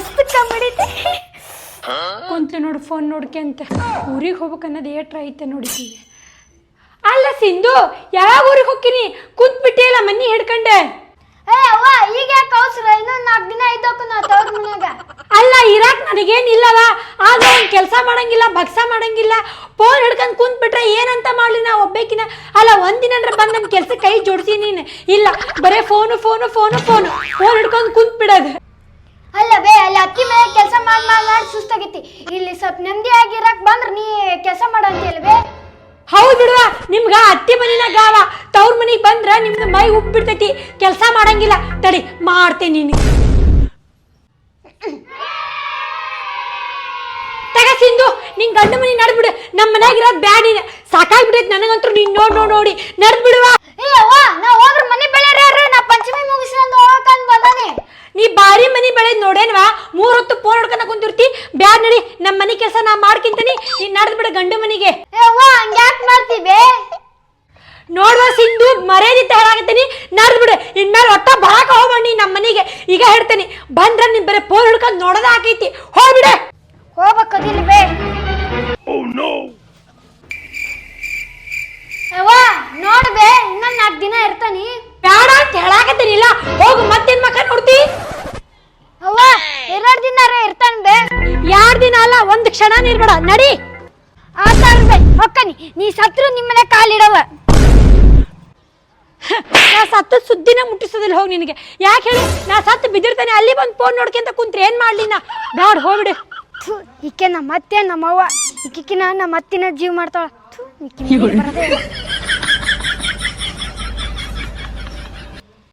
ಮಸ್ತ್ ಕಮ್ಮಡಿತಿ ಕುಂತ್ಲೆ ನೋಡು ಫೋನ್ ನೋಡ್ಕೆ ಅಂತ ಊರಿಗೆ ಹೋಗ್ಬೇಕು ಅನ್ನೋದು ಏಟ್ರ ಐತೆ ನೋಡಿದ್ದೀವಿ. ಅಲ್ಲ ಸಿಂಧು, ಯಾವಾಗ ಊರಿಗೆ ಹೋಗ್ತೀನಿ? ಕುಂತ್ ಬಿಟ್ಟಿಯಲ್ಲ ಮನಿ ಹಿಡ್ಕಂಡೆ. ಅವ್ವ ಈಗ ಯಾಕೆ ಅವಸರ? ಇನ್ನೊಂದು 4 ದಿನ ಇದ್ದೋಕು ನಾ ತವ್ರ ಮನ್ಯಾಗ. ಅಲ್ಲ ಇರಾಕ್ ನನಗೇನಿಲ್ಲವ, ಆಗ ಒಂದು ಕೆಲಸ ಮಾಡಂಗಿಲ್ಲ, ಭಕ್ಸ ಮಾಡಂಗಿಲ್ಲ, ಫೋನ್ ಹಿಡ್ಕೊಂಡು ಕುಂತ್ ಬಿಟ್ರೆ ಏನಂತ ಮಾಡಲಿ ನಾ ಒಬ್ಬೇಕಿನ? ಅಲ್ಲ ಒಂದಿನಂದ್ರೆ ಬಂದು ನನ್ನ ಕೆಲಸ ಕೈ ಜೋಡಿಸಿ ನೀನು. ಇಲ್ಲ ಬರೇ phone phone phone phone phone ಹಿಡ್ಕೊಂಡು ಕುಂತ್ ಬಿಡೋದು. ಅಲ್ಲ ಬೇ, ಅಲ್ಲಿ ಅಕ್ಕಿ ಮೇಲೆ ಕೆಲಸ ಮಾಡಿ ಸುಸ್ತಾಗೈತಿ. ಇಲ್ಲಿ ಸ್ವಲ್ಪ ನೆಮ್ಮದಿಯಾಗಿರಕ್ ಬಂದ್ರೆ ನೀ ಕೆಲಸ ಮಾಡಂತಿಲ್ಲ ಬೇ. ಹೌದು ಬಿಡುವ, ನಿಮ್ಗ ಅತ್ತಿ ಮನಿನಾಗ ಅವ, ತವ್ರ ಮನಿಗೆ ಬಂದ್ರ ನಿಮ್ದು ಮೈ ಉಪ್ಪಿಡ್ತೈತಿ, ಕೆಲಸ ಮಾಡಂಗಿಲ್ಲ. ತಡಿ ಮಾಡ್ತೇನೆ ನೀನು. ತಗ ಸಿಂಧು, ನಿನ್ ಗಂಡ ಮನಿ ನಡ್ಬಿಡು. ನಮ್ಮ ಮನ್ಯಾಗ ಇರೋದು ಬ್ಯಾಡ, ನೀನು ಸಾಕಾಗ್ಬಿಟ್ಟೈತಿ ನನಗಂತೂ. ನೀನ್ ನೋಡಿ ನಡ್ದ್ ಬಿಡುವ. ನಾ ಹೋದ್ರ ಮನೆ ಬೆಳೆಯಾರ, ನಾ ಪಂಚಮಿ ಮುಗಿಸ್ಕೊಂಡು ಹೋಗಕಂತ ಬಂದಾನೆ. ನೀ ಬಾರಿ ಮನಿ ಬೆಳೆದ್ ನೋಡೇನ್ವಾ? 3 ಹೊತ್ತು ಫೋನ್ ಹೊಡ್ಕೊಂಡ ಕುಂತಿರ್ತಿ. ಬ್ಯಾಡ್ ನಡಿ, ನಮ್ಮ ಮನಿ ಕೆಲಸ ನಾ ಮಾಡ್ಕಿಂತೀನಿ, ನೀನ್ ನಡ್ದ್ ಬಿಡ ಗಂಡ ಮನಿಗೆ. ಹಂಗ್ಯಾಕ್ ಮಾಡ್ತೀವಿ? ನೋಡುವ ಸಿಂಧು, ಮರ್ಯಾದಿತ್ತ ಹೇಳಾಕತ್ತೀನಿ, ನಡ್ದ್ ಬಿಡು. ಇನ್ಮೇಲೆ ಒಟ್ಟ ಬರಾಕ ಹೋಗ್ಬಣ್ಣಿ ನಮ್ಮ ಮನಿಗೆ. ಈಗ ಹೇಳ್ತೇನೆ, ಬಂದ್ರ ನೀನ್ ಬರೀ ಫೋನ್ ಹಿಡ್ಕೊಂಡ್ ನೋಡೋದ ಆಕೈತಿ. ಹೋಗ್ಬಿಡೆ. ಹೋಗ್ಬೇಕದಿಲ್ಲ ಬೇ. ನೋಡ್ಬೇ, ಇನ್ನೊಂದು 4 ದಿನ ಇರ್ತಾನಿ. ಬೇಡ ಅಂತ ಹೇಳಾಕತ್ತೀನಿ. ಇಲ್ಲ ಹೋಗು, ಮತ್ತೇನ್ ಮಕ್ಕ ನೋಡ್ತಿ? ಅವ್ವ 2 ದಿನ ಇರ್ತಾನ ಬೇ. 2 ದಿನ ಅಲ್ಲ, 1 ಕ್ಷಣ ಇರ್ಬೇಡ. ನಡಿ. ಆತಾಡ್ಬೇ, ಹೊಕ್ಕನಿ. ನೀ ಸತ್ರು ನಿಮ್ಮನೆ ಕಾಲಿಡವ. ನಾ ಸತ್ತ ಸುದ್ದಿನ ಮುಟ್ಟಿಸೋದಿಲ್ಲ. ಹೋಗಿ ನಿನಗೆ ಯಾಕೆ ಹೇಳಿ? ನಾ ಸತ್ತು ಬಿದ್ದಿರ್ತಾನೆ, ಅಲ್ಲಿ ಬಂದು ಫೋನ್ ನೋಡ್ಕೊಂತ ಕುಂತ್ರೆ ಏನ್ ಮಾಡ್ಲಿ? ನಾ ಬ್ಯಾಡ, ಹೋಗ್ಬಿಡು. ಈಕೆ ನಮ್ಮ ಅತ್ತೆ ನಮ್ಮವ್ವ, ಈಕಿನ ನಮ್ಮ ಅತ್ತಿನ ಜೀವ ಮಾಡ್ತಾಳ.